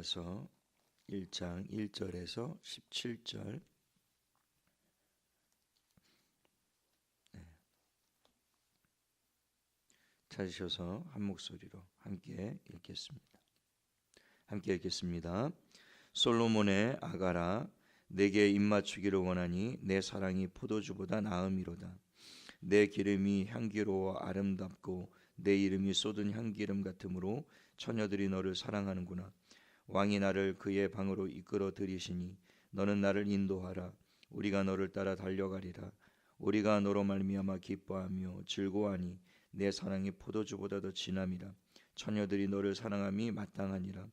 아가서 1장 1절에서 17절. 찾으셔서 한 목소리로 함께 읽겠습니다. 함께 읽겠습니다. 솔로몬의 아가라, 내게 입맞추기를 원하니 내 사랑이 포도주보다 나음이로다. 내 기름이 향기로워 아름답고 내 이름이 쏟은 향기름 같으므로 처녀들이 너를 사랑하는구나. 왕이 나를 그의 방으로 이끌어 들이시니 너는 나를 인도하라. 우리가 너를 따라 달려가리라. 우리가 너로 말미암아 기뻐하며 즐거워하니 내 사랑이 포도주보다 더 진함이라. 처녀들이 너를 사랑함이 마땅하니라.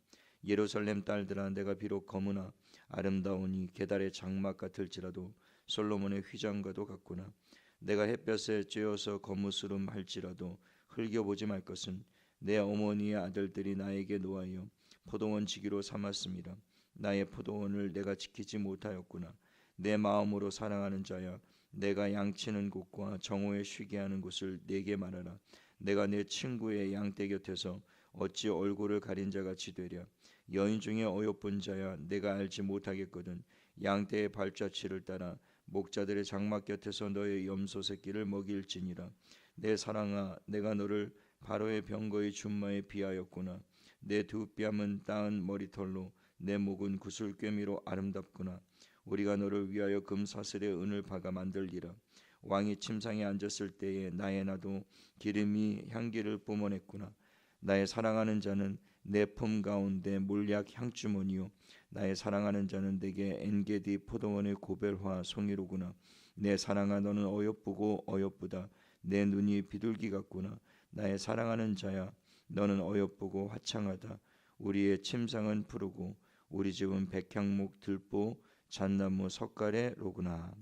예루살렘 딸들아, 내가 비록 검으나 아름다우니 계달의 장막 같을지라도 솔로몬의 휘장과도 같구나. 내가 햇볕에 쬐어서 거무스름 할지라도 흘겨보지 말 것은 내 어머니의 아들들이 나에게 노하여 포도원 지기로 삼았습니다. 나의 포도원을 내가 지키지 못하였구나. 내 마음으로 사랑하는 자야, 내가 양치는 곳과 정오에 쉬게 하는 곳을 내게 말하라. 내가 내 친구의 양떼 곁에서 어찌 얼굴을 가린 자같이 되랴. 여인 중에 어여쁜 자야, 내가 알지 못하겠거든. 양떼의 발자취를 따라 목자들의 장막 곁에서 너의 염소 새끼를 먹일지니라. 내 사랑아, 내가 너를 바로의 병거의 준마에 비하였구나. 내 두 뺨은 따은 머리털로 내 목은 구슬꿰미로 아름답구나. 우리가 너를 위하여 금사슬에 은을 박아 만들리라. 왕이 침상에 앉았을 때에 나의 나도 기름이 향기를 뿜어냈구나. 나의 사랑하는 자는 내 품 가운데 몰약 향주머니요, 나의 사랑하는 자는 내게 엔게디 포도원의 고벨화 송이로구나. 내 사랑아, 너는 어여쁘고 어여쁘다. 내 눈이 비둘기 같구나. 나의 사랑하는 자야, 너는 어여쁘고 화창하다. 우리의 침상은 푸르고 우리 집은 백향목 들보 잣나무 석가래로구나.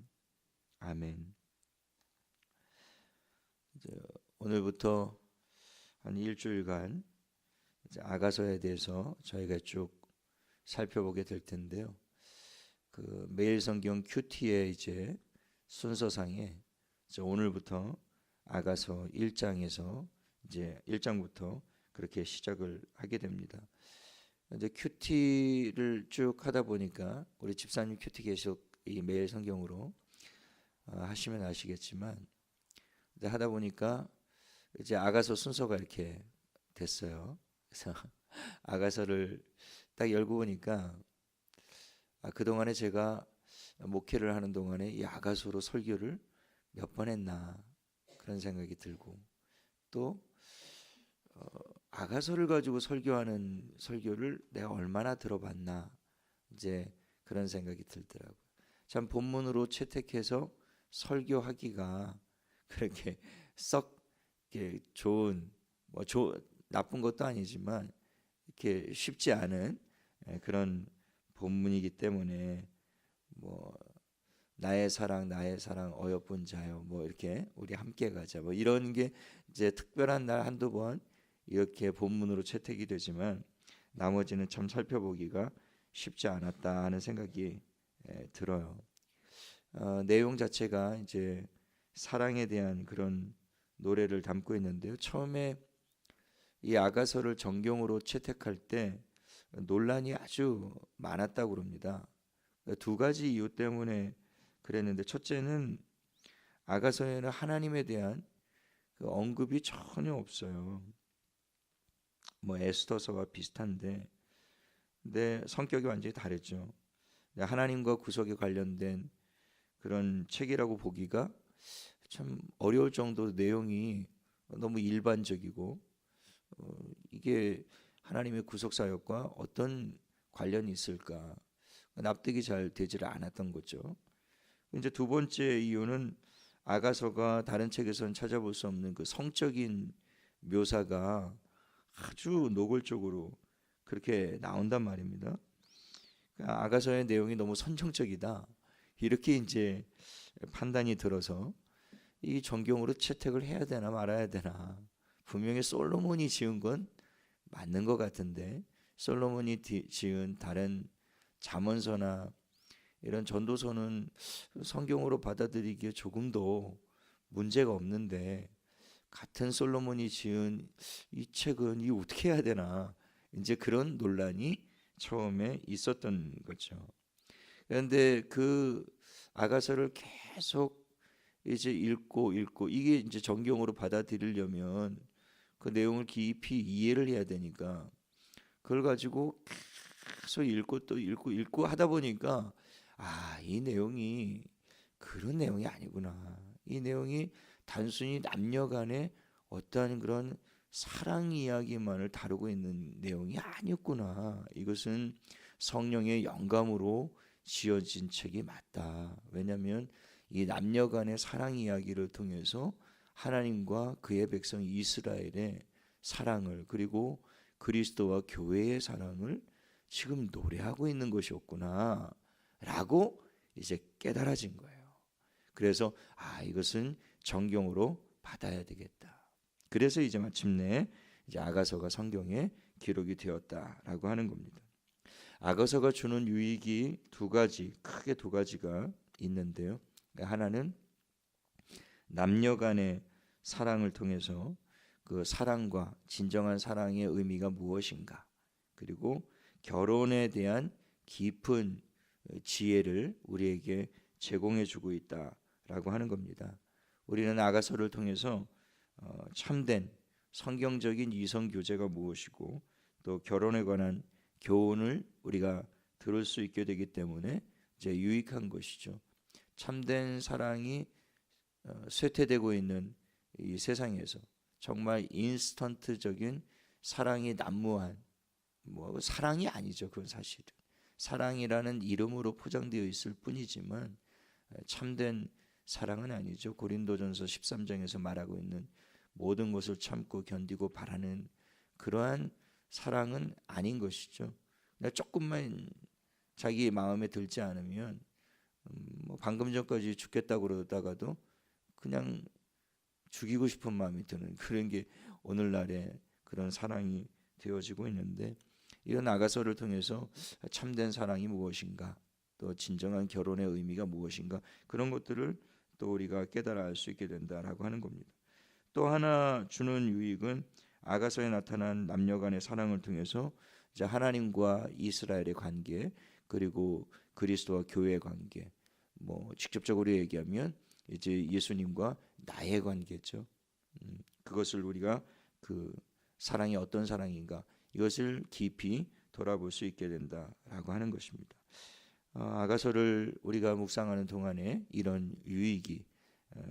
아멘. 오늘부터 한 일주일간 아가서에 대해서 저희가 쭉 살펴보게 될 텐데요. 그 매일 성경 큐티의 이제 순서상에 오늘부터 아가서 1장에서 이제 1장부터 그렇게 시작을 하게 됩니다. 근데 큐티를 쭉 하다 보니까 우리 집사님 큐티 계속 이 매일 성경으로 하시면 아시겠지만, 근데 하다 보니까 이제 아가서 순서가 이렇게 됐어요. 그래서 아가서를 딱 열고 보니까 그동안에 제가 목회를 하는 동안에 이 아가서로 설교를 몇 번 했나 그런 생각이 들고, 또 아가서를 가지고 설교하는 설교를 내가 얼마나 들어봤나 이제 그런 생각이 들더라고요. 참 본문으로 채택해서 설교하기가 그렇게 썩 이렇게 좋은 나쁜 것도 아니지만 이렇게 쉽지 않은 그런 본문이기 때문에 나의 사랑 어여쁜 자요, 이렇게 우리 함께 가자, 이런 게 이제 특별한 날 한두 번 이렇게 본문으로 채택이 되지만 나머지는 참 살펴보기가 쉽지 않았다 하는 생각이 들어요. 내용 자체가 이제 사랑에 대한 그런 노래를 담고 있는데요. 처음에 이 아가서를 정경으로 채택할 때 논란이 아주 많았다고 그럽니다. 두 가지 이유 때문에 그랬는데, 첫째는 아가서에는 하나님에 대한 그 언급이 전혀 없어요. 에스더서와 비슷한데, 근데 성격이 완전히 다르죠. 하나님과 구속에 관련된 그런 책이라고 보기가 참 어려울 정도로 내용이 너무 일반적이고, 이게 하나님의 구속 사역과 어떤 관련이 있을까 납득이 잘 되지를 않았던 거죠. 이제 두 번째 이유는 아가서가 다른 책에서는 찾아볼 수 없는 그 성적인 묘사가 아주 노골적으로 그렇게 나온단 말입니다. 아가서의 내용이 너무 선정적이다, 이렇게 이제 판단이 들어서 이 정경으로 채택을 해야 되나 말아야 되나. 분명히 솔로몬이 지은 건 맞는 것 같은데, 솔로몬이 지은 다른 잠언서나 이런 전도서는 성경으로 받아들이기에 조금도 문제가 없는데, 같은 솔로몬이 지은 이 책은 이 어떻게 해야 되나, 이제 그런 논란이 처음에 있었던 거죠. 그런데 그 아가서를 계속 이제 읽고 이게 이제 정경으로 받아들이려면 그 내용을 깊이 이해를 해야 되니까 그걸 가지고 계속 읽고 또 읽고 하다 보니까 이 내용이 그런 내용이 아니구나. 이 내용이 단순히 남녀 간의 어떠한 그런 사랑 이야기만을 다루고 있는 내용이 아니었구나. 이것은 성령의 영감으로 지어진 책이 맞다. 왜냐하면 이 남녀 간의 사랑 이야기를 통해서 하나님과 그의 백성 이스라엘의 사랑을, 그리고 그리스도와 교회의 사랑을 지금 노래하고 있는 것이었구나 라고 이제 깨달아진 거예요. 그래서 이것은 정경으로 받아야 되겠다. 그래서 이제 마침내 이제 아가서가 성경에 기록이 되었다라고 하는 겁니다. 아가서가 주는 유익이 크게 두 가지가 있는데요. 하나는 남녀 간의 사랑을 통해서 그 사랑과 진정한 사랑의 의미가 무엇인가, 그리고 결혼에 대한 깊은 지혜를 우리에게 제공해 주고 있다라고 하는 겁니다. 우리는 아가서를 통해서 참된 성경적인 이성 교제가 무엇이고 또 결혼에 관한 교훈을 우리가 들을 수 있게 되기 때문에 이제 유익한 것이죠. 참된 사랑이 쇠퇴되고 있는 이 세상에서 정말 인스턴트적인 사랑이 난무한 사랑이 아니죠. 그건 사실은 사랑이라는 이름으로 포장되어 있을 뿐이지만 참된 사랑은 아니죠. 고린도전서 13장에서 말하고 있는 모든 것을 참고 견디고 바라는 그러한 사랑은 아닌 것이죠. 조금만 자기 마음에 들지 않으면 방금 전까지 죽겠다고 그러다가도 그냥 죽이고 싶은 마음이 드는 그런 게 오늘날의 그런 사랑이 되어지고 있는데, 이런 아가서를 통해서 참된 사랑이 무엇인가, 또 진정한 결혼의 의미가 무엇인가, 그런 것들을 또 우리가 깨달아 알 수 있게 된다라고 하는 겁니다. 또 하나 주는 유익은 아가서에 나타난 남녀 간의 사랑을 통해서 이제 하나님과 이스라엘의 관계, 그리고 그리스도와 교회의 관계, 직접적으로 얘기하면 이제 예수님과 나의 관계죠. 그것을 우리가 그 사랑이 어떤 사랑인가, 이것을 깊이 돌아볼 수 있게 된다라고 하는 것입니다. 아가서를 우리가 묵상하는 동안에 이런 유익이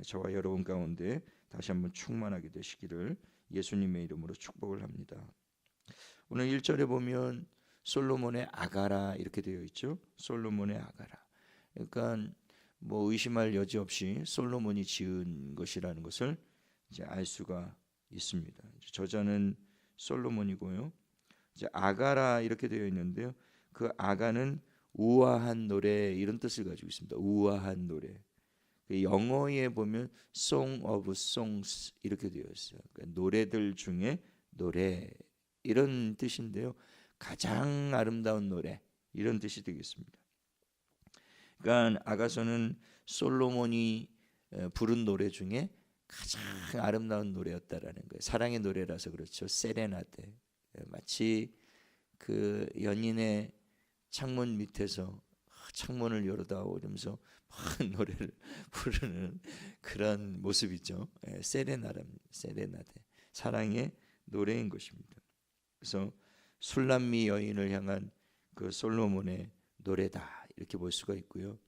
저와 여러분 가운데 다시 한번 충만하게 되시기를 예수님의 이름으로 축복을 합니다. 오늘 1절에 보면 솔로몬의 아가라 이렇게 되어 있죠. 솔로몬의 아가라. 그러니까 의심할 여지 없이 솔로몬이 지은 것이라는 것을 이제 알 수가 있습니다. 저자는 솔로몬이고요. 이제 아가라 이렇게 되어 있는데요. 그 아가는 우아한 노래 이런 뜻을 가지고 있습니다. 우아한 노래. 영어에 보면 Song of Songs 이렇게 되어 있어요. 그러니까 노래들 중에 노래 이런 뜻인데요. 가장 아름다운 노래 이런 뜻이 되겠습니다. 그러니까 아가서는 솔로몬이 부른 노래 중에 가장 아름다운 노래였다라는 거예요. 사랑의 노래라서 그렇죠. 세레나데. 마치 그 연인의 창문 밑에서 창문을 열어다 오면서 막 노래를 부르는 그런 모습이죠. 세레나데, 사랑의 노래인 것입니다. 그래서 술람미 여인을 향한 그 솔로몬의 노래다 이렇게 볼 수가 있고요.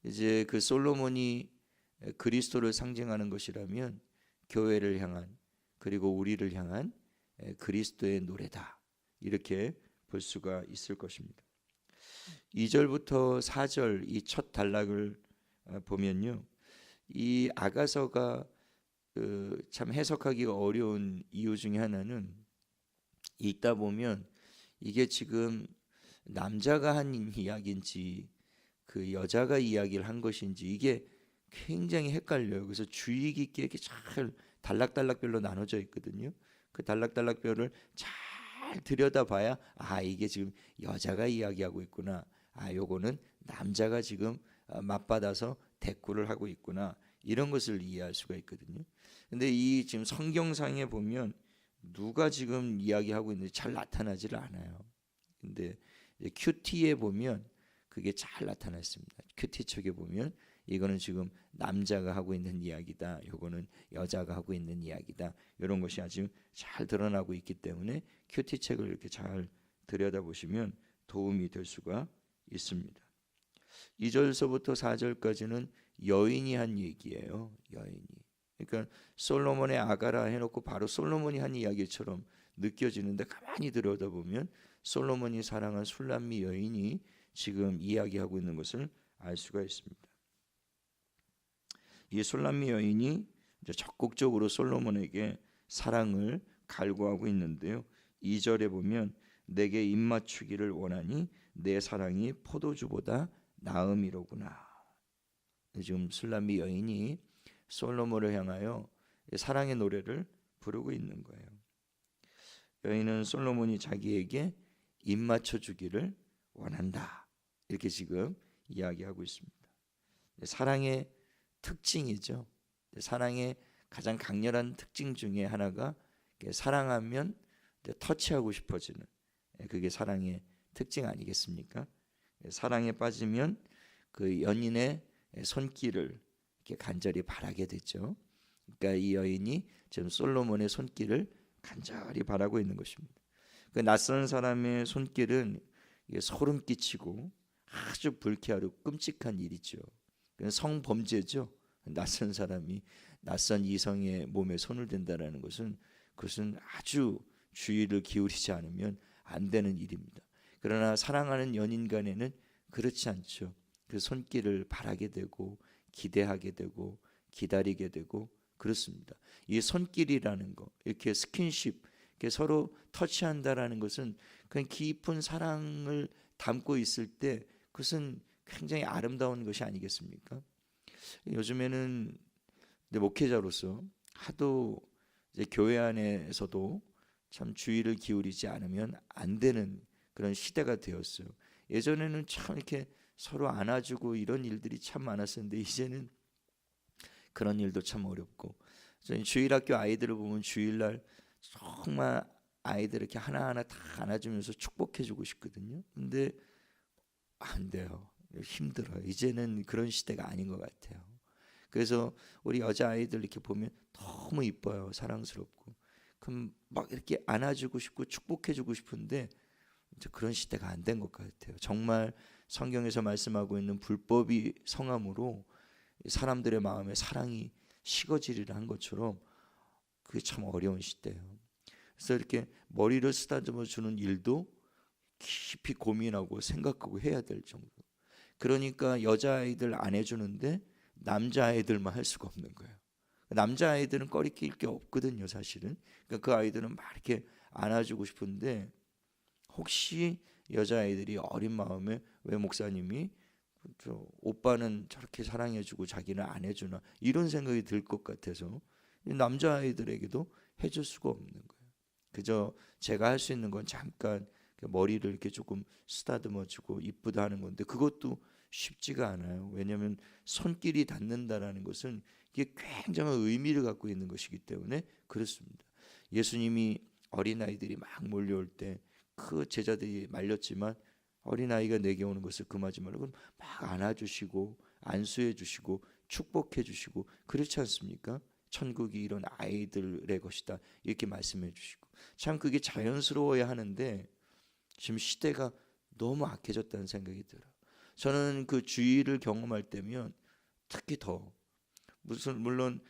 이제 그 솔로몬이 그리스도를 상징하는 것이라면 교회를 향한, 그리고 우리를 향한 그리스도의 노래다 이렇게 볼 수가 있을 것입니다. 2절부터 4절 이 첫 단락을 보면요, 이 아가서가 참 해석하기가 어려운 이유 중에 하나는 읽다 보면 이게 지금 남자가 한 이야기인지 그 여자가 이야기를 한 것인지 이게 굉장히 헷갈려요. 그래서 주의 깊게 이렇게 잘 단락단락별로 나눠져 있거든요. 그 단락단락별을 잘 들여다봐야 이게 지금 여자가 이야기하고 있구나, 요거는 남자가 지금 맞받아서 대꾸를 하고 있구나, 이런 것을 이해할 수가 있거든요. 근데 이 지금 성경상에 보면 누가 지금 이야기하고 있는지 잘 나타나지를 않아요. 근데 큐티에 보면 그게 잘 나타나 있습니다. 큐티 책에 보면 이거는 지금 남자가 하고 있는 이야기다, 요거는 여자가 하고 있는 이야기다, 이런 것이 아주 잘 드러나고 있기 때문에 큐티 책을 이렇게 잘 들여다보시면 도움이 될 수가 있습니다. 2절서부터 4절까지는 여인이 한 얘기예요. 여인이. 그러니까 솔로몬의 아가라 해놓고 바로 솔로몬이 한 이야기처럼 느껴지는데 가만히 들여다보면 솔로몬이 사랑한 술람미 여인이 지금 이야기하고 있는 것을 알 수가 있습니다. 이 술람미 여인이 이제 적극적으로 솔로몬에게 사랑을 갈구하고 있는데요. 2절에 보면 내게 입맞추기를 원하니 내 사랑이 포도주보다 나음이로구나. 지금 술람미 여인이 솔로몬을 향하여 사랑의 노래를 부르고 있는 거예요. 여인은 솔로몬이 자기에게 입맞춰 주기를 원한다, 이렇게 지금 이야기하고 있습니다. 사랑의 특징이죠. 사랑의 가장 강렬한 특징 중에 하나가 사랑하면 터치하고 싶어지는, 그게 사랑의 특징 아니겠습니까? 사랑에 빠지면 그 연인의 손길을 이렇게 간절히 바라게 되죠. 그러니까 이 여인이 지금 솔로몬의 손길을 간절히 바라고 있는 것입니다. 그 낯선 사람의 손길은 소름 끼치고 아주 불쾌하고 끔찍한 일이죠. 성범죄죠. 낯선 사람이 낯선 이성의 몸에 손을 댄다라는 것은 그것은 아주 주의를 기울이지 않으면 안 되는 일입니다. 그러나 사랑하는 연인 간에는 그렇지 않죠. 그 손길을 바라게 되고 기대하게 되고 기다리게 되고 그렇습니다. 이 손길이라는 거, 이렇게 스킨십, 이렇게 서로 터치한다라는 것은 그냥 깊은 사랑을 담고 있을 때 그것은 굉장히 아름다운 것이 아니겠습니까? 요즘에는 목회자로서 하도 이제 교회 안에서도 참 주의를 기울이지 않으면 안 되는 그런 시대가 되었어요. 예전에는 참 이렇게 서로 안아주고 이런 일들이 참 많았었는데 이제는 그런 일도 참 어렵고, 저희 주일학교 아이들을 보면 주일날 정말 아이들 이렇게 하나하나 다 안아주면서 축복해주고 싶거든요. 근데 안 돼요. 힘들어요. 이제는 그런 시대가 아닌 것 같아요. 그래서 우리 여자 아이들 이렇게 보면 너무 이뻐요. 사랑스럽고. 그럼 막 이렇게 안아주고 싶고 축복해주고 싶은데 이제 그런 시대가 안 된 것 같아요. 정말 성경에서 말씀하고 있는 불법이 성함으로 사람들의 마음에 사랑이 식어지리라 한 것처럼 그게 참 어려운 시대예요. 그래서 이렇게 머리를 쓰다듬어 주는 일도 깊이 고민하고 생각하고 해야 될 정도. 그러니까 여자아이들 안 해주는데 남자아이들만 할 수가 없는 거예요. 남자아이들은 꺼리낄 게 없거든요, 사실은. 그러니까 그 아이들은 막 이렇게 안아주고 싶은데 혹시 여자아이들이 어린 마음에 왜 목사님이 오빠는 저렇게 사랑해주고 자기는 안 해주나, 이런 생각이 들 것 같아서 남자아이들에게도 해줄 수가 없는 거예요. 그저 제가 할 수 있는 건 잠깐 머리를 이렇게 조금 쓰다듬어주고 이쁘다 하는 건데 그것도 쉽지가 않아요. 왜냐하면 손길이 닿는다라는 것은 이게 굉장한 의미를 갖고 있는 것이기 때문에 그렇습니다. 예수님이 어린아이들이 막 몰려올 때 그 제자들이 말렸지만 어린아이가 내게 오는 것을 금하지 말고 막 안아주시고 안수해 주시고 축복해 주시고 그렇지 않습니까? 천국이 이런 아이들의 것이다, 이렇게 말씀해 주시고 참 그게 자연스러워야 하는데 지금 시대가 너무 악해졌다는 생각이 들어요. 저는 그 주의를 경험할 때면 특히 더 물론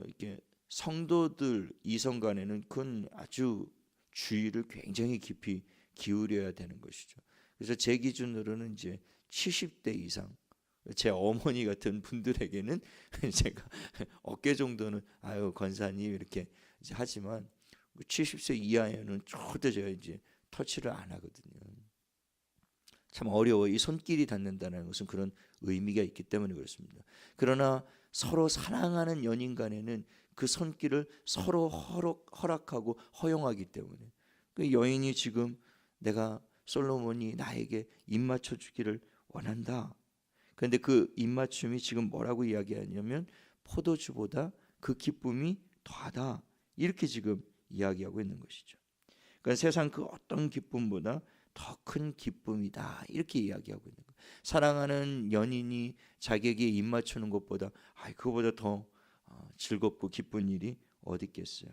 이렇게 성도들 이성 간에는 그건 아주 주의를 굉장히 깊이 기울여야 되는 것이죠. 그래서 제 기준으로는 이제 70대 이상, 제 어머니 같은 분들에게는 제가 어깨 정도는 아유 권사님 이렇게 이제 하지만 70세 이하에는 절대 제가 이제 터치를 안 하거든요. 참 어려워. 이 손길이 닿는다는 것은 그런 의미가 있기 때문에 그렇습니다. 그러나 서로 사랑하는 연인 간에는 그 손길을 서로 허락하고 허용하기 때문에 그 여인이 지금 내가 솔로몬이 나에게 입맞춰 주기를 원한다. 그런데 그 입맞춤이 지금 뭐라고 이야기하냐면 포도주보다 그 기쁨이 더하다, 이렇게 지금 이야기하고 있는 것이죠. 그러니까 세상 그 어떤 기쁨보다 더 큰 기쁨이다. 이렇게 이야기하고 있는 거예요. 사랑하는 연인이 자기에게 입 맞추는 것보다 그거보다 더 즐겁고 기쁜 일이 어디 있겠어요.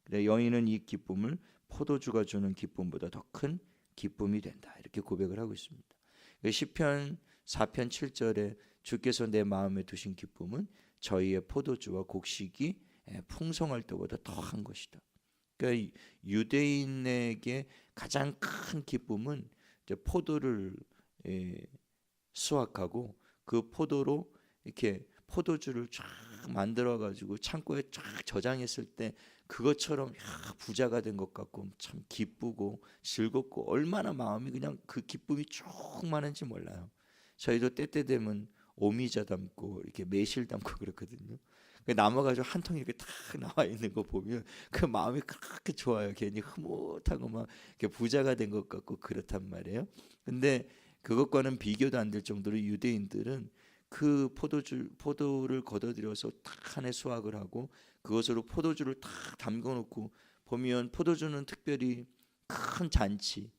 그래, 여인은 이 기쁨을 포도주가 주는 기쁨보다 더 큰 기쁨이 된다. 이렇게 고백을 하고 있습니다. 시편 4편 7절에 주께서 내 마음에 두신 기쁨은 저희의 포도주와 곡식이 풍성할 때보다 더한 것이다. 그러니까 유대인에게 가장 큰 기쁨은 이제 포도를 수확하고 그 포도로 이렇게 포도주를 쫙 만들어 가지고 창고에 쫙 저장했을 때 그것처럼 부자가 된 것 같고 참 기쁘고 즐겁고 얼마나 마음이 그냥 그 기쁨이 충만한지 몰라요. 저희도 때때 되면 오미자 담고 이렇게 매실 담고 그렇거든요. 남아가지고 한 통 이렇게 딱 나와 있는 거 보면 그 마음이 그렇게 좋아요. 괜히 흐뭇하고 막 이렇게 부자가 된 것 같고 그렇단 말이에요. 근데 그것과는 비교도 안 될 정도로 유대인들은 그 포도를 걷어들여서 딱 한 해 수확을 하고 그것으로 포도주를 딱 담궈놓고 보면 포도주는 특별히 큰 잔치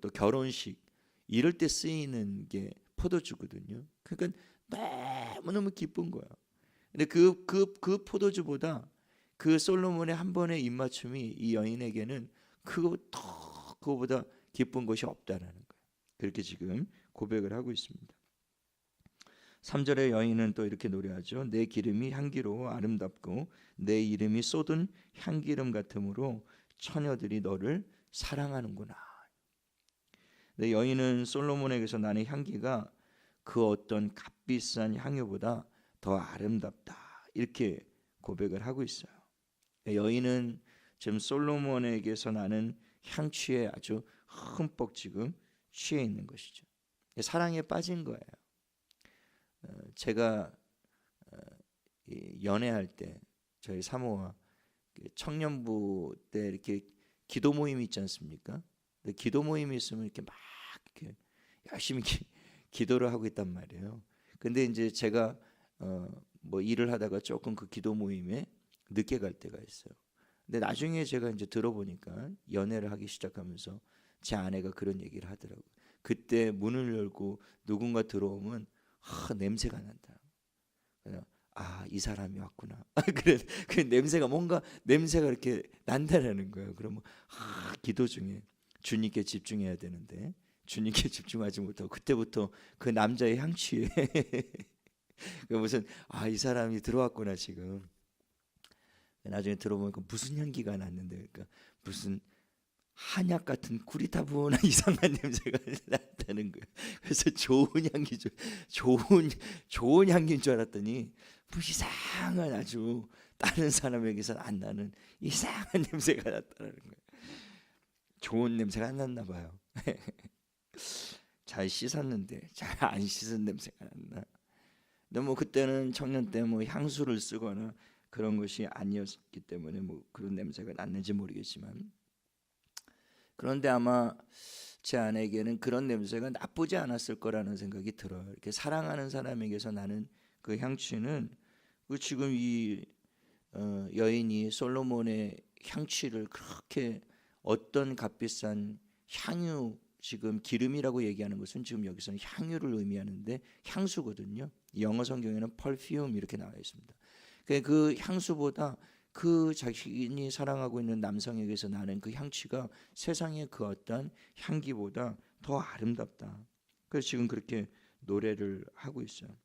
또 결혼식 이럴 때 쓰이는 게 포도주거든요. 그러니까 너무너무 기쁜 거야. 근데 그 포도주보다 그 솔로몬의 한 번의 입맞춤이 이 여인에게는 그거보다 기쁜 것이 없다라는 거예요. 그렇게 지금 고백을 하고 있습니다. 3절의 여인은 또 이렇게 노래하죠. 내 기름이 향기로워 아름답고 내 이름이 쏟은 향기름 같으므로 처녀들이 너를 사랑하는구나. 근데 여인은 솔로몬에게서 나는 향기가 그 어떤 값비싼 향유보다 더 아름답다. 이렇게 고백을 하고 있어요. 여인은 지금 솔로몬에게서 나는 향취에 아주 흠뻑 지금 취해 있는 것이죠. 사랑에 빠진 거예요. 제가 연애할 때 저희 사모와 청년부 때 이렇게 기도 모임이 있지 않습니까? 기도 모임이 있으면 이렇게 막 이렇게 열심히 기도를 하고 있단 말이에요. 근데 이제 제가 뭐 일을 하다가 조금 그 기도 모임에 늦게 갈 때가 있어요. 근데 나중에 제가 이제 들어보니까 연애를 하기 시작하면서 제 아내가 그런 얘기를 하더라고요. 그때 문을 열고 누군가 들어오면 냄새가 난다. 이 사람이 왔구나. 그래, 그 냄새가 뭔가 냄새가 이렇게 난다라는 거예요. 그러면 기도 중에 주님께 집중해야 되는데 주님께 집중하지 못하고 그때부터 그 남자의 향취에 무슨 이 사람이 들어왔구나 지금. 나중에 들어보니까 무슨 향기가 났는데 그러니까 무슨 한약 같은 구리타분한 이상한 냄새가 났다는 거예요. 그래서 좋은 향기죠. 좋은 향기인 줄 알았더니 뭐 이상한 아주 다른 사람에게서 안 나는 이상한 냄새가 났다는 거예요. 좋은 냄새가 안 났나 봐요. 잘 씻었는데 잘 안 씻은 냄새가 났나. 근데 뭐 그때는 청년 때 뭐 향수를 쓰거나 그런 것이 아니었기 때문에 뭐 그런 냄새가 났는지 모르겠지만 그런데 아마 제 아내에게는 그런 냄새가 나쁘지 않았을 거라는 생각이 들어요. 이렇게 사랑하는 사람에게서 나는 그 향취는 지금 이 여인이 솔로몬의 향취를 그렇게 어떤 값비싼 향유 지금 기름이라고 얘기하는 것은 지금 여기서는 향유를 의미하는데 향수거든요. 영어 성경에는 perfume 이렇게 나와 있습니다. 그 향수보다 그 자신이 사랑하고 있는 남성에게서 나는 그 향취가 세상의 그 어떤 향기보다 더 아름답다. 그래서 지금 그렇게 노래를 하고 있어요.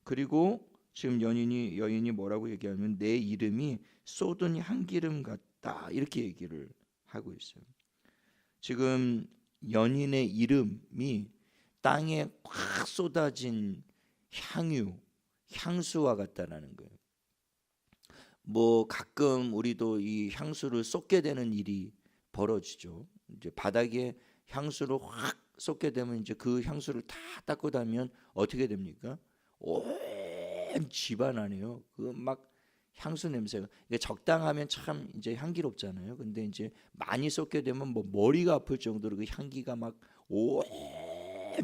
그리고 지금 여인이 뭐라고 얘기하면 내 이름이 쏟은 향기름 같다 이렇게 얘기를 하고 있어요. 지금 연인의 이름이 땅에 확 쏟아진 향수와 같다라는 거예요. 뭐 가끔 우리도 이 향수를 쏟게 되는 일이 벌어지죠. 이제 바닥에 향수를 확 쏟게 되면 이제 그 향수를 다 닦고 나면 어떻게 됩니까? 온 집안 안에요. 그 막 향수 냄새가 이게 적당하면 참 이제 향기롭잖아요. 근데 이제 많이 쏟게 되면 뭐 머리가 아플 정도로 그 향기가 막 온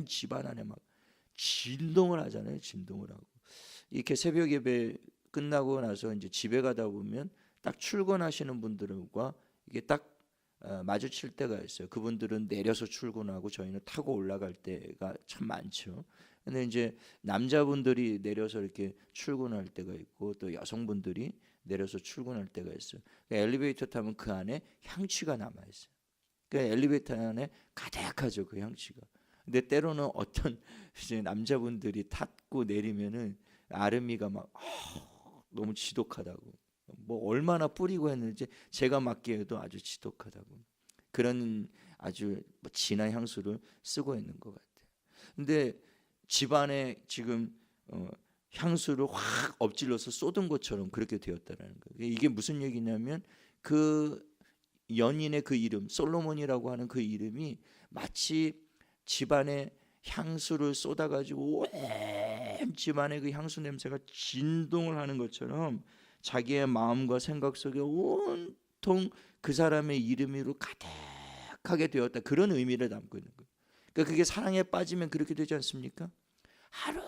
집안 안에 막 진동을 하잖아요. 진동을 하고 이렇게 새벽 예배 끝나고 나서 이제 집에 가다 보면 딱 출근하시는 분들과 이게 딱 마주칠 때가 있어요. 그분들은 내려서 출근하고 저희는 타고 올라갈 때가 참 많죠. 근데 이제 남자분들이 내려서 이렇게 출근할 때가 있고 또 여성분들이 내려서 출근할 때가 있어요. 엘리베이터 타면 그 안에 향취가 남아 있어요. 그러니까 엘리베이터 안에 가득하죠, 그 향취가. 근데 때로는 어떤 이제 남자분들이 탔고 내리면은 아름이가 막 너무 지독하다고, 뭐 얼마나 뿌리고 했는지 제가 맡기에도 아주 지독하다고, 그런 아주 뭐 진한 향수를 쓰고 있는 것 같아요. 근데 집안에 지금 향수를 확 엎질러서 쏟은 것처럼 그렇게 되었다라는 거예요. 이게 무슨 얘기냐면 그 연인의 그 이름, 솔로몬이라고 하는 그 이름이 마치 집안에 향수를 쏟아가지고 온 집안의 그 향수 냄새가 진동을 하는 것처럼 자기의 마음과 생각 속에 온통 그 사람의 이름으로 가득하게 되었다, 그런 의미를 담고 있는 거예요. 그러니까 그게 사랑에 빠지면 그렇게 되지 않습니까? 하루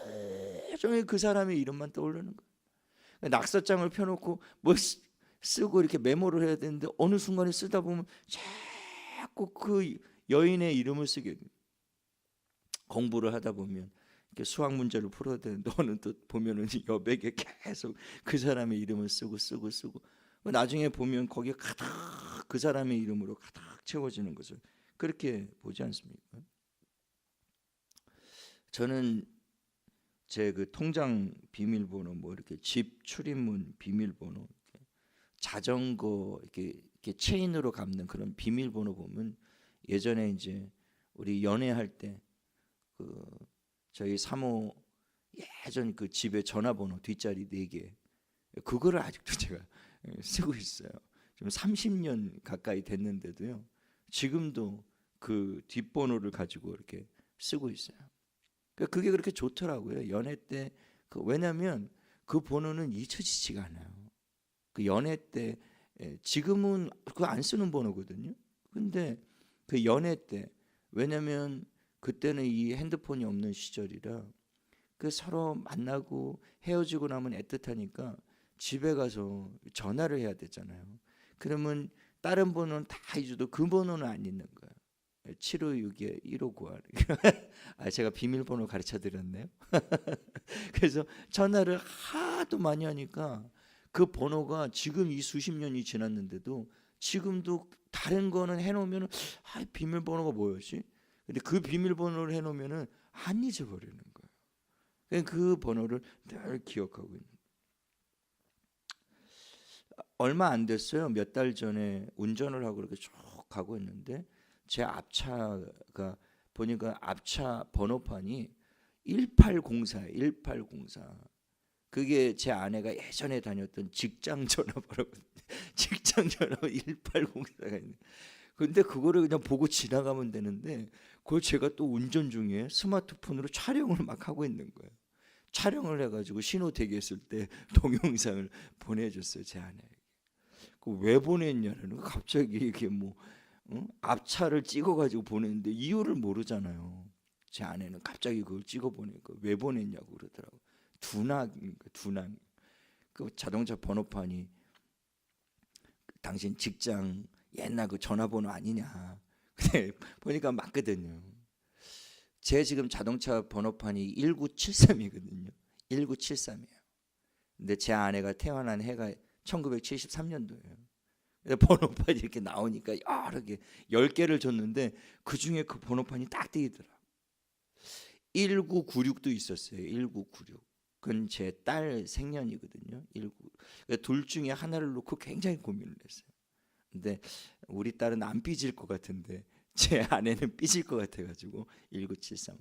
종일 그 사람의 이름만 떠오르는 거예요. 낙서장을 펴놓고 뭐 쓰고 이렇게 메모를 해야 되는데 어느 순간에 쓰다 보면 자꾸 그 여인의 이름을 쓰게 돼요. 공부를 하다 보면 이렇게 수학 문제를 풀어야 되는데 어느 또 보면은 여백에 계속 그 사람의 이름을 쓰고 나중에 보면 거기에 가득 그 사람의 이름으로 가득 채워지는 것을 그렇게 보지 않습니까? 저는 제 그 통장 비밀번호, 뭐 이렇게 집 출입문 비밀번호, 자전거 이렇게 체인으로 감는 그런 비밀번호 보면 예전에 이제 우리 연애할 때 그 저희 사모 예전 그 집에 전화번호 뒷자리 4개, 그거를 아직도 제가 쓰고 있어요. 지금 30년 가까이 됐는데도요. 지금도 그 뒷번호를 가지고 이렇게 쓰고 있어요. 그러니까 그게 그렇게 좋더라고요. 연애 때 왜냐하면 그 번호는 잊혀지지가 않아요. 그 연애 때 지금은 그거 안 쓰는 번호거든요. 근데 그 연애 때, 왜냐하면 그때는 이 핸드폰이 없는 시절이라 그 서로 만나고 헤어지고 나면 애틋하니까 집에 가서 전화를 해야 되잖아요. 그러면 다른 번호는 다 잊어도 그 번호는 안 잊는 거예요. 7562에 1591. 제가 비밀번호 가르쳐 드렸네요. 그래서 전화를 하도 많이 하니까 그 번호가 지금 이 수십 년이 지났는데도 지금도 다른 거는 해놓으면 비밀번호가 뭐였지? 근데 그 비밀번호를 해놓으면 안 잊어버리는 거예요. 그 번호를 늘 기억하고 있는 거예요. 얼마 안 됐어요. 몇 달 전에 운전을 하고 이렇게 쭉 가고 있는데 제 앞차가 보니까 앞차 번호판이 1804예요. 1804. 그게 제 아내가 예전에 다녔던 직장 전화번호거든요. 직장 전화번호 1804가 있네. 근데 그거를 그냥 보고 지나가면 되는데 그걸 제가 또 운전 중에 스마트폰으로 촬영을 막 하고 있는 거예요. 촬영을 해가지고 신호 대기했을 때 동영상을 보내줬어요, 제 아내에게. 왜 보냈냐는, 갑자기 이게 뭐 앞차를 찍어가지고 보냈는데 이유를 모르잖아요. 제 아내는 갑자기 그걸 찍어 보니까 왜 보냈냐고 그러더라고. 둔한. 그 자동차 번호판이 당신 직장 옛날 그 전화번호 아니냐. 근데 보니까 맞거든요. 제 지금 자동차 번호판이 1973이거든요. 1973이에요. 근데 제 아내가 태어난 해가 1973년도예요. 번호판이 이렇게 나오니까 여러 개 10개를 줬는데 그중에 그 번호판이 딱 뜨이더라. 1996도 있었어요. 1996. 그건 제 딸 생년이거든요. 둘 중에 하나를 놓고 굉장히 고민을 했어요. 근데 우리 딸은 안 삐질 것 같은데 제 아내는 삐질 것 같아가지고 1973.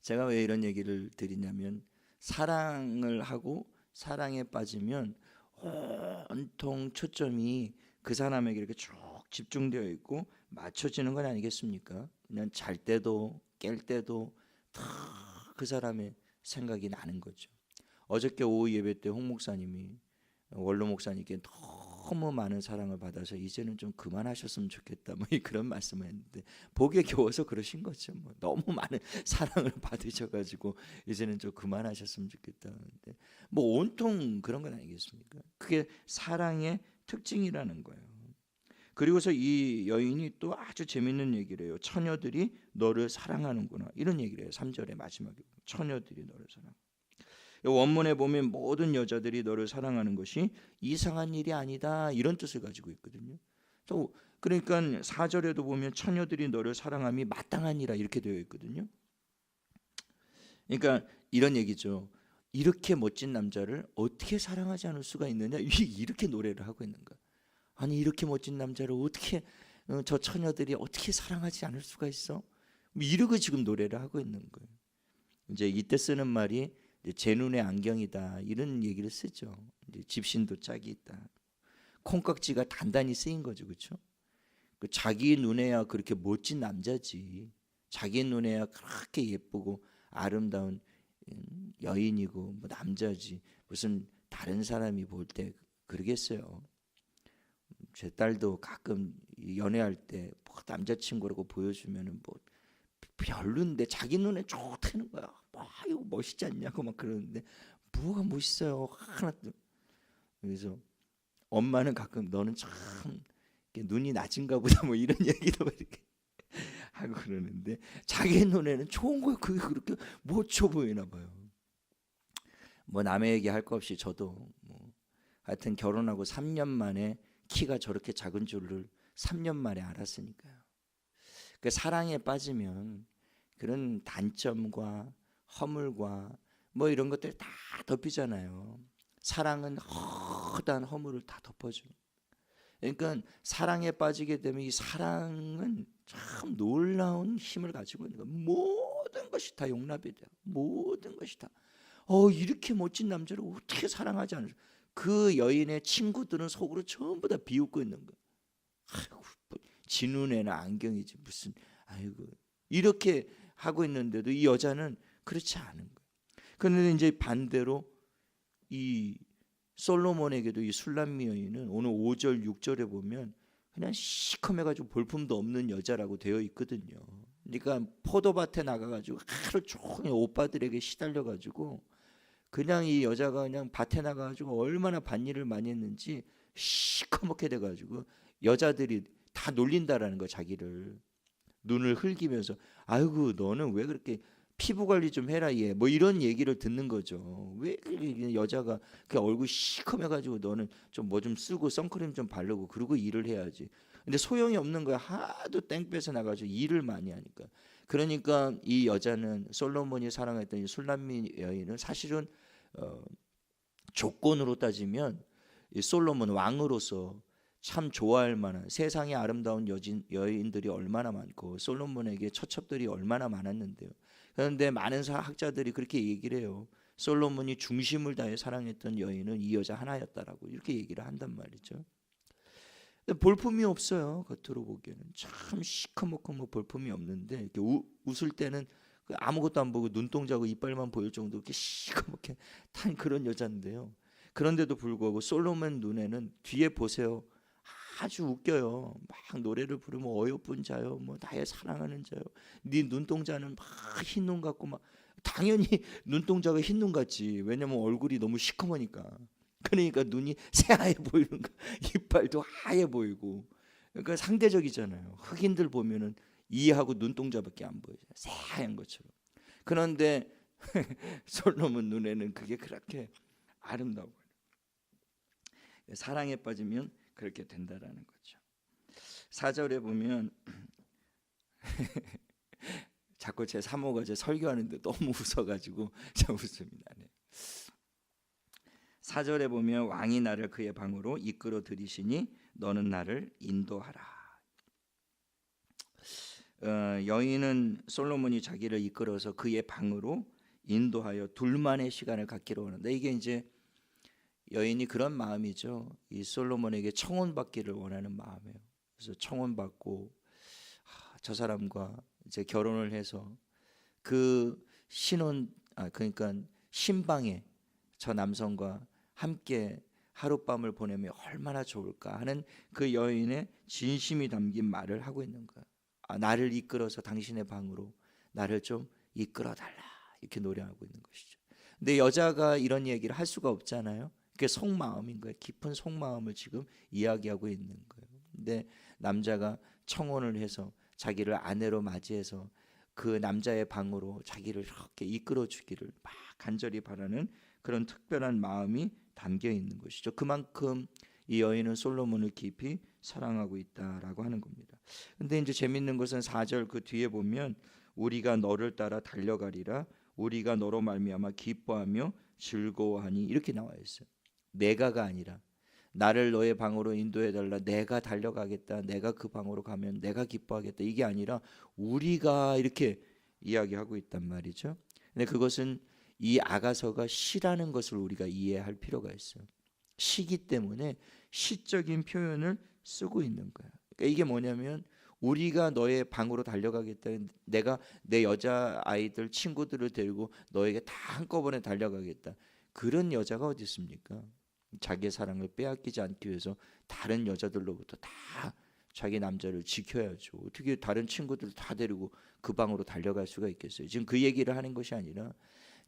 제가 왜 이런 얘기를 드리냐면 사랑을 하고 사랑에 빠지면 온통 초점이 그 사람에게 이렇게 쭉 집중되어 있고 맞춰지는 건 아니겠습니까? 그냥 잘 때도 깰 때도 다 그 사람의 생각이 나는 거죠. 어저께 오후 예배 때 홍 목사님이 원로 목사님께 너무 많은 사랑을 받아서 이제는 좀 그만하셨으면 좋겠다, 뭐 그런 말씀을 했는데 복에 겨워서 그러신 거죠. 뭐 너무 많은 사랑을 받으셔가지고 이제는 좀 그만하셨으면 좋겠다. 근데 뭐 온통 그런 건 아니겠습니까? 그게 사랑의 특징이라는 거예요. 그리고서 이 여인이 또 아주 재밌는 얘기를 해요. 처녀들이 너를 사랑하는구나, 이런 얘기를 해요. 3절의 마지막에 처녀들이 너를 사랑. 원문에 보면 모든 여자들이 너를 사랑하는 것이 이상한 일이 아니다, 이런 뜻을 가지고 있거든요. 또 그러니까 4절에도 보면 처녀들이 너를 사랑함이 마땅하니라, 이렇게 되어 있거든요. 그러니까 이런 얘기죠. 이렇게 멋진 남자를 어떻게 사랑하지 않을 수가 있느냐, 이렇게 노래를 하고 있는 거야. 아니, 이렇게 멋진 남자를 어떻게 저 처녀들이 어떻게 사랑하지 않을 수가 있어? 이러고 지금 노래를 하고 있는 거예요. 이제 이때 쓰는 말이 제 눈의 안경이다, 이런 얘기를 쓰죠. 이제 집신도 짝이 있다. 콩깍지가 단단히 쓰인 거죠, 그렇죠? 자기 눈에야 그렇게 멋진 남자지, 자기 눈에야 그렇게 예쁘고 아름다운 여인이고 뭐 남자지, 무슨 다른 사람이 볼 때 그러겠어요. 제 딸도 가끔 연애할 때 뭐 남자친구라고 보여주면은 뭐 별론데 자기 눈에 좋다는 거야. 뭐 이거 멋있지 않냐고 막 그러는데 뭐가 멋있어요, 하나도. 그래서 엄마는 가끔 너는 참 눈이 낮은가 보다, 뭐 이런 얘기도 이렇게 하고 그러는데 자기 눈에는 좋은 거예요. 그게 그렇게 멋져 보이나 봐요. 뭐 남의 얘기 할 거 없이 저도 뭐 하여튼 결혼하고 3년 만에 키가 저렇게 작은 줄을 3년 만에 알았으니까요. 그 사랑에 빠지면 그런 단점과 허물과 뭐 이런 것들이 다 덮이잖아요. 사랑은 허다한 허물을 다 덮어줘요. 그러니까 사랑에 빠지게 되면 이 사랑은 참 놀라운 힘을 가지고 있는 거예요. 모든 것이 다 용납이 돼요. 모든 것이 다. 이렇게 멋진 남자를 어떻게 사랑하지 않을, 그 여인의 친구들은 속으로 전부 다 비웃고 있는 거예요. 아이고, 지 눈에는 안경이지 무슨, 아이고, 이렇게 하고 있는데도 이 여자는 그렇지 않은 거예요. 그런데 이제 반대로 이 솔로몬에게도 이 술람미 여인은 오늘 5절 6절에 보면 그냥 시커매가지고 볼품도 없는 여자라고 되어 있거든요. 그러니까 포도밭에 나가가지고 하루 종일 오빠들에게 시달려가지고 그냥 이 여자가 그냥 밭에 나가가지고 얼마나 밭일을 많이 했는지 시커멓게 돼가지고 여자들이 다 놀린다라는 거, 자기를 눈을 흘기면서 아이고 너는 왜 그렇게 피부 관리 좀 해라 얘, 뭐 이런 얘기를 듣는 거죠. 왜 여자가 그 얼굴 시커매가지고 너는 좀 뭐 좀 쓰고 선크림 좀 바르고 그러고 일을 해야지. 근데 소용이 없는 거야. 하도 땡볕에 나가지고 일을 많이 하니까. 그러니까 이 여자는, 솔로몬이 사랑했던 이 술람미 여인은 사실은 조건으로 따지면 이 솔로몬 왕으로서 참 좋아할 만한, 세상에 아름다운 여인들이 얼마나 많고 솔로몬에게 처첩들이 얼마나 많았는데요. 그런데 많은 학자들이 그렇게 얘기를 해요. 솔로몬이 중심을 다해 사랑했던 여인은 이 여자 하나였다라고 이렇게 얘기를 한단 말이죠. 근데 볼품이 없어요. 겉으로 보기에는 참 시커멓고 뭐 볼품이 없는데 이렇게 웃을 때는 아무것도 안 보고 눈동자고 이빨만 보일 정도 이렇게 시커멓게 탄 그런 여자인데요. 그런데도 불구하고 솔로몬 눈에는, 뒤에 보세요, 아주 웃겨요. 막 노래를 부르면 어여쁜 자요, 뭐 나의 사랑하는 자요, 네 눈동자는 막 흰 눈 같고, 막 당연히 눈동자가 흰 눈 같지. 왜냐면 얼굴이 너무 시커머니까. 그러니까 눈이 새하얘 보이는 거, 이빨도 하얘 보이고. 그러니까 상대적이잖아요. 흑인들 보면은 이하고 눈동자밖에 안 보여요, 새하얀 것처럼. 그런데 솔로몬 눈에는 그게 그렇게 아름다워요. 사랑에 빠지면 그렇게 된다라는 거죠. 4절에 보면 자꾸 제 사모가 제 설교하는데 너무 웃어가지고 저 웃음이 나네요. 4절에 보면 왕이 나를 그의 방으로 이끌어 들이시니 너는 나를 인도하라. 여인은 솔로몬이 자기를 이끌어서 그의 방으로 인도하여 둘만의 시간을 갖기로 하는데, 이게 이제 여인이 그런 마음이죠. 이 솔로몬에게 청혼받기를 원하는 마음이에요. 그래서 청혼받고 저 사람과 이제 결혼을 해서 그 그러니까 신방에 저 남성과 함께 하룻밤을 보내면 얼마나 좋을까 하는 그 여인의 진심이 담긴 말을 하고 있는 거예요. 나를 이끌어서 당신의 방으로 나를 좀 이끌어 달라, 이렇게 노래하고 있는 것이죠. 근데 여자가 이런 얘기를 할 수가 없잖아요. 그게 속마음인 거예요. 깊은 속마음을 지금 이야기하고 있는 거예요. 근데 남자가 청혼을 해서 자기를 아내로 맞이해서 그 남자의 방으로 자기를 이렇게 이끌어 주기를 막 간절히 바라는 그런 특별한 마음이 담겨 있는 것이죠. 그만큼 이 여인은 솔로몬을 깊이 사랑하고 있다라고 하는 겁니다. 근데 이제 재밌는 것은 4절 그 뒤에 보면 우리가 너를 따라 달려가리라, 우리가 너로 말미암아 기뻐하며 즐거워하니, 이렇게 나와 있어요. 내가가 아니라 나를 너의 방으로 인도해 달라, 내가 달려가겠다, 내가 그 방으로 가면 내가 기뻐하겠다, 이게 아니라 우리가 이렇게 이야기하고 있단 말이죠. 근데 그것은 이 아가서가 시라는 것을 우리가 이해할 필요가 있어요. 시기 때문에 시적인 표현을 쓰고 있는 거야. 그러니까 이게 뭐냐면 우리가 너의 방으로 달려가겠다, 내가 내 여자 아이들 친구들을 데리고 너에게 다 한꺼번에 달려가겠다, 그런 여자가 어디 있습니까? 자기의 사랑을 빼앗기지 않기 위해서 다른 여자들로부터 다 자기 남자를 지켜야죠. 어떻게 다른 친구들 다 데리고 그 방으로 달려갈 수가 있겠어요? 지금 그 얘기를 하는 것이 아니라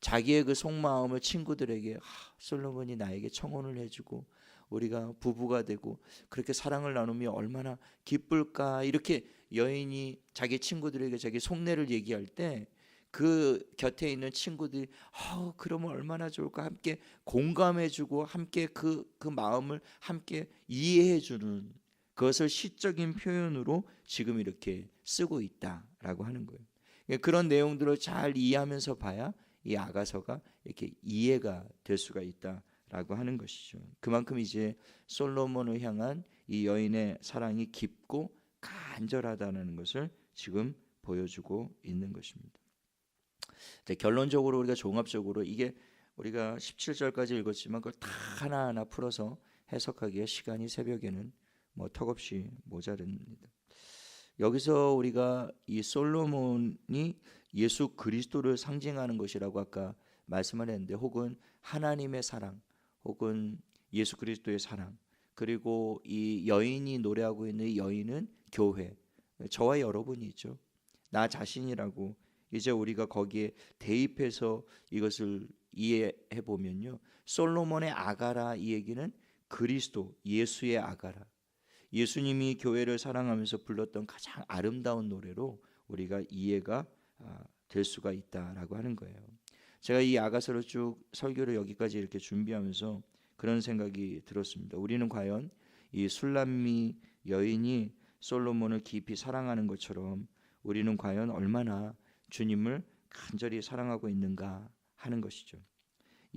자기의 그 속마음을 친구들에게, 솔로몬이 나에게 청혼을 해주고 우리가 부부가 되고 그렇게 사랑을 나누며 얼마나 기쁠까, 이렇게 여인이 자기 친구들에게 자기 속내를 얘기할 때 그 곁에 있는 친구들이 그러면 얼마나 좋을까, 함께 공감해주고 함께 그 마음을 함께 이해해주는, 그것을 시적인 표현으로 지금 이렇게 쓰고 있다라고 하는 거예요. 그런 내용들을 잘 이해하면서 봐야 이 아가서가 이렇게 이해가 될 수가 있다라고 하는 것이죠. 그만큼 이제 솔로몬을 향한 이 여인의 사랑이 깊고 간절하다는 것을 지금 보여주고 있는 것입니다. 결론적으로 우리가 종합적으로 이게 우리가 17절까지 읽었지만 그걸 다 하나하나 풀어서 해석하기에 시간이 새벽에는 턱없이 모자릅니다. 여기서 우리가 이 솔로몬이 예수 그리스도를 상징하는 것이라고 아까 말씀을 했는데, 혹은 하나님의 사랑, 혹은 예수 그리스도의 사랑, 그리고 이 여인이 노래하고 있는 이 여인은 교회, 저와 여러분이죠. 나 자신이라고 이제 우리가 거기에 대입해서 이것을 이해해 보면요, 솔로몬의 아가라, 이 얘기는 그리스도 예수의 아가라, 예수님이 교회를 사랑하면서 불렀던 가장 아름다운 노래로 우리가 이해가 될 수가 있다라고 하는 거예요. 제가 이 아가서를 쭉 설교를 여기까지 이렇게 준비하면서 그런 생각이 들었습니다. 우리는 과연 이 술람미 여인이 솔로몬을 깊이 사랑하는 것처럼 우리는 과연 얼마나 주님을 간절히 사랑하고 있는가 하는 것이죠.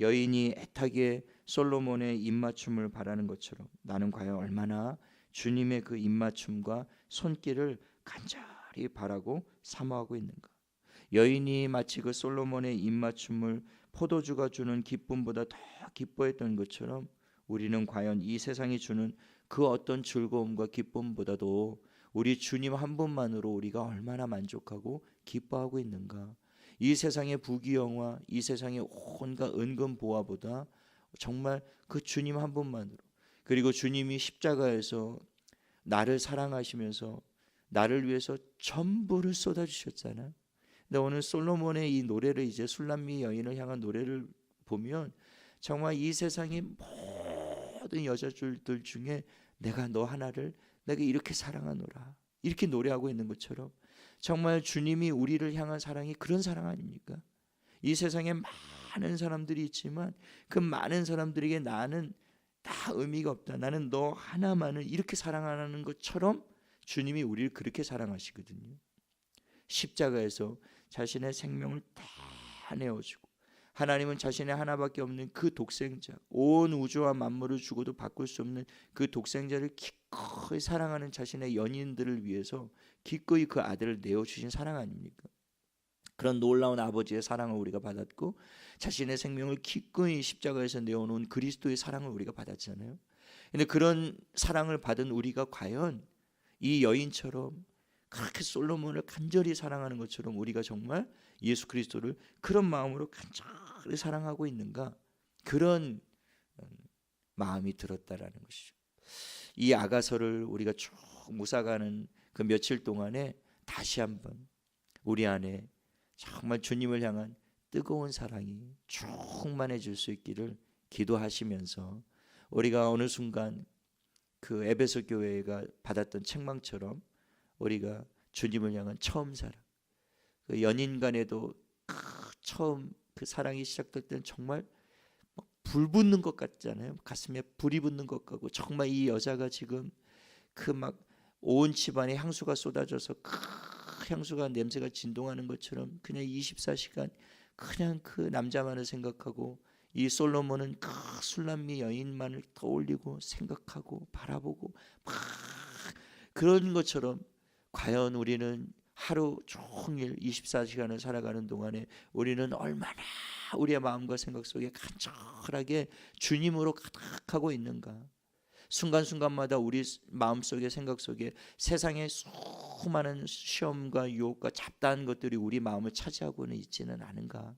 여인이 애타게 솔로몬의 입맞춤을 바라는 것처럼 나는 과연 얼마나 주님의 그 입맞춤과 손길을 간절히 바라고 사모하고 있는가. 여인이 마치 그 솔로몬의 입맞춤을 포도주가 주는 기쁨보다 더 기뻐했던 것처럼 우리는 과연 이 세상이 주는 그 어떤 즐거움과 기쁨보다도 우리 주님 한 분만으로 우리가 얼마나 만족하고 기뻐하고 있는가. 이 세상의 부귀영화, 이 세상의 온갖 은근 보화보다 정말 그 주님 한 분만으로, 그리고 주님이 십자가에서 나를 사랑하시면서 나를 위해서 전부를 쏟아주셨잖아. 근데 오늘 솔로몬의 이 노래를, 이제 술람미 여인을 향한 노래를 보면 정말 이 세상의 모든 여자들들 중에 내가 너 하나를 내가 이렇게 사랑하노라, 이렇게 노래하고 있는 것처럼 정말 주님이 우리를 향한 사랑이 그런 사랑 아닙니까? 이 세상에 많은 사람들이 있지만 그 많은 사람들에게 나는 다 의미가 없다, 나는 너 하나만을 이렇게 사랑하는 것처럼 주님이 우리를 그렇게 사랑하시거든요. 십자가에서 자신의 생명을 다 내어주고, 하나님은 자신의 하나밖에 없는 그 독생자, 온 우주와 만물을 주고도 바꿀 수 없는 그 독생자를 기꺼이 사랑하는 자신의 연인들을 위해서 기꺼이 그 아들을 내어주신 사랑 아닙니까? 그런 놀라운 아버지의 사랑을 우리가 받았고, 자신의 생명을 기꺼이 십자가에서 내어놓은 그리스도의 사랑을 우리가 받았잖아요. 근데 그런 사랑을 받은 우리가 과연 이 여인처럼 그렇게 솔로몬을 간절히 사랑하는 것처럼 우리가 정말 예수 그리스도를 그런 마음으로 간절히 사랑하고 있는가, 그런 마음이 들었다라는 것이죠. 이 아가서를 우리가 쭉 묵상하는 그 며칠 동안에 다시 한번 우리 안에 정말 주님을 향한 뜨거운 사랑이 충만해질 수 있기를 기도하시면서, 우리가 어느 순간 그 에베소 교회가 받았던 책망처럼 우리가 주님을 향한 처음 사랑, 그 연인 간에도 처음 그 사랑이 시작될 때는 정말 불 붙는 것 같잖아요. 가슴에 불이 붙는 것 같고, 정말 이 여자가 지금 그 막 온 집안에 향수가 쏟아져서 그 향수가 냄새가 진동하는 것처럼 그냥 24시간 그냥 그 남자만을 생각하고, 이 솔로몬은 그 술람미 여인만을 떠올리고 생각하고 바라보고 막 그런 것처럼, 과연 우리는 하루 종일 24시간을 살아가는 동안에 우리는 얼마나 우리의 마음과 생각 속에 간절하게 주님으로 가득하고 있는가. 순간순간마다 우리 마음속에 생각 속에 세상의 수많은 시험과 유혹과 잡다한 것들이 우리 마음을 차지하고는 있지는 않은가.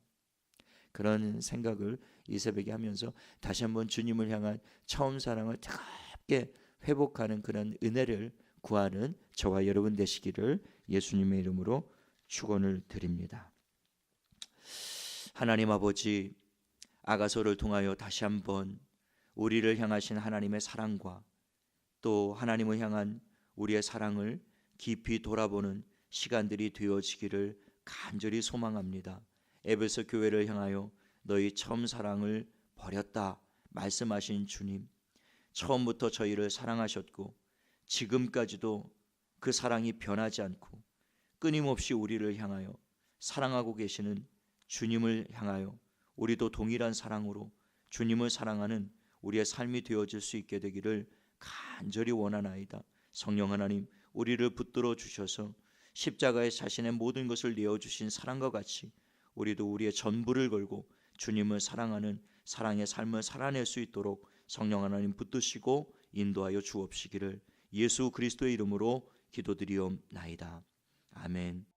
그런 생각을 이 새벽에 하면서 다시 한번 주님을 향한 처음 사랑을 뜨겁게 회복하는 그런 은혜를 구하는 저와 여러분 되시기를 예수님의 이름으로 축원을 드립니다. 하나님 아버지, 아가서를 통하여 다시 한번 우리를 향하신 하나님의 사랑과 또 하나님을 향한 우리의 사랑을 깊이 돌아보는 시간들이 되어지기를 간절히 소망합니다. 에베소 교회를 향하여 너희 처음 사랑을 버렸다 말씀하신 주님, 처음부터 저희를 사랑하셨고 지금까지도 그 사랑이 변하지 않고 끊임없이 우리를 향하여 사랑하고 계시는 주님을 향하여 우리도 동일한 사랑으로 주님을 사랑하는 우리의 삶이 되어질 수 있게 되기를 간절히 원하나이다. 성령 하나님, 우리를 붙들어 주셔서 십자가에 자신의 모든 것을 내어주신 사랑과 같이 우리도 우리의 전부를 걸고 주님을 사랑하는 사랑의 삶을 살아낼 수 있도록 성령 하나님 붙드시고 인도하여 주옵시기를 예수 그리스도의 이름으로 기도드리옵나이다. 아멘.